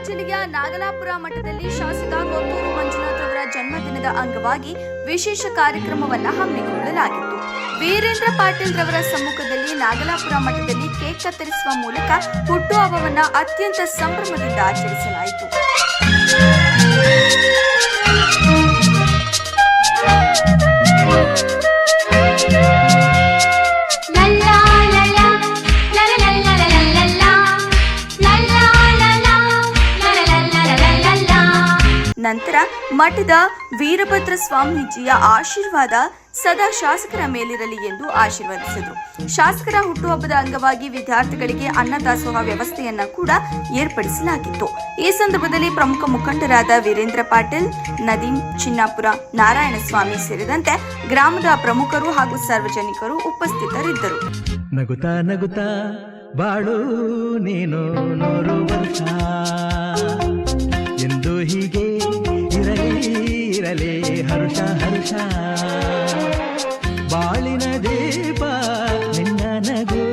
ಜಿಲ್ಲೆಯ ನಾಗಲಾಪುರ ಮಠದಲ್ಲಿ ಶಾಸಕ ಕೊತ್ತೂರು ಮಂಜುನಾಥ್ ಅವರ ಜನ್ಮದಿನದ ಅಂಗವಾಗಿ ವಿಶೇಷ ಕಾರ್ಯಕ್ರಮವನ್ನು ಹಮ್ಮಿಕೊಳ್ಳಲಾಗಿತ್ತು. ವೀರೇಂದ್ರ ಪಾಟೀಲ್ ರವರ ಸಮ್ಮುಖದಲ್ಲಿ ನಾಗಲಾಪುರ ಮಠದಲ್ಲಿ ಕೇಕ್ ಕತ್ತರಿಸುವ ಮೂಲಕ ಹುಟ್ಟುಹಬ್ಬವನ್ನು ಅತ್ಯಂತ ಸಂಭ್ರಮದಿಂದ ಆಚರಿಸಲಾಯಿತು. ನಂತರ ಮಠದ ವೀರಭದ್ರ ಸ್ವಾಮೀಜಿಯ ಆಶೀರ್ವಾದ ಸದಾ ಶಾಸಕರ ಮೇಲಿರಲಿ ಎಂದು ಆಶೀರ್ವದಿಸಿದರು. ಶಾಸಕರ ಹುಟ್ಟುಹಬ್ಬದ ಅಂಗವಾಗಿ ವಿದ್ಯಾರ್ಥಿಗಳಿಗೆ ಅನ್ನದಾಸೋಹ ವ್ಯವಸ್ಥೆಯನ್ನ ಕೂಡ ಏರ್ಪಡಿಸಲಾಗಿತ್ತು. ಈ ಸಂದರ್ಭದಲ್ಲಿ ಪ್ರಮುಖ ಮುಖಂಡರಾದ ವೀರೇಂದ್ರ ಪಾಟೀಲ್, ನದೀಂ, ಚಿನ್ನಾಪುರ, ನಾರಾಯಣಸ್ವಾಮಿ ಸೇರಿದಂತೆ ಗ್ರಾಮದ ಪ್ರಮುಖರು ಹಾಗೂ ಸಾರ್ವಜನಿಕರು ಉಪಸ್ಥಿತರಿದ್ದರು. ನಗುತ್ತಾ ನಗುತ್ತಾ ಬಾಳು ನೀನು 100 ವರ್ಷ ಎಂದು ಹೀಗೆ ಇರಲಿ ಹರುಷ ಹರುಷ. ಬಾಳಿನ ದೀಪ ನಿನ್ನ ನಗು,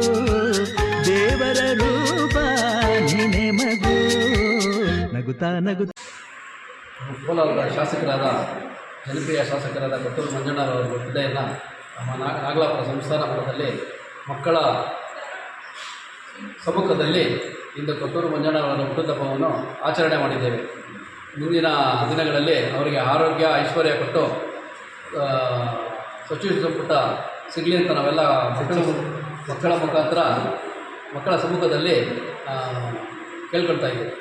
ದೇವರ ರೂಪ ನೀನೆ ಮಗು. ನಗುತ್ತಾ ನಗುತ್ತಾ ಕೋಲಾರದ ಶಾಸಕರಾದ ಜನಪ್ರಿಯ ಶಾಸಕರಾದ ಕೊತ್ತೂರು ಮಂಜಣ್ಣರವರ ಹುದ್ದೆಯನ್ನು ನಮ್ಮ ನಾಗಲಾಪುರ ಸಂಸ್ಥಾನ ಮಠದಲ್ಲಿ ಮಕ್ಕಳ ಸಮ್ಮುಖದಲ್ಲಿ ಇಂದು ಕೊತ್ತೂರು ಮಂಜಣ್ಣರವರ ಹುಟ್ಟುಹಬ್ಬವನ್ನು ಆಚರಣೆ ಮಾಡಿದ್ದೇವೆ. ಮುಂದಿನ ದಿನಗಳಲ್ಲಿ ಅವರಿಗೆ ಆರೋಗ್ಯ ಐಶ್ವರ್ಯ ಕೊಟ್ಟು ಸಚಿವ ಸಂಪುಟ ಸಿಗಲಿ ಅಂತ ನಾವೆಲ್ಲ ಮಕ್ಕಳ ಮುಖಾಂತರ ಮಕ್ಕಳ ಸಮ್ಮುಖದಲ್ಲಿ ಕೇಳ್ಕೊಳ್ತಾ ಇದ್ದೀವಿ.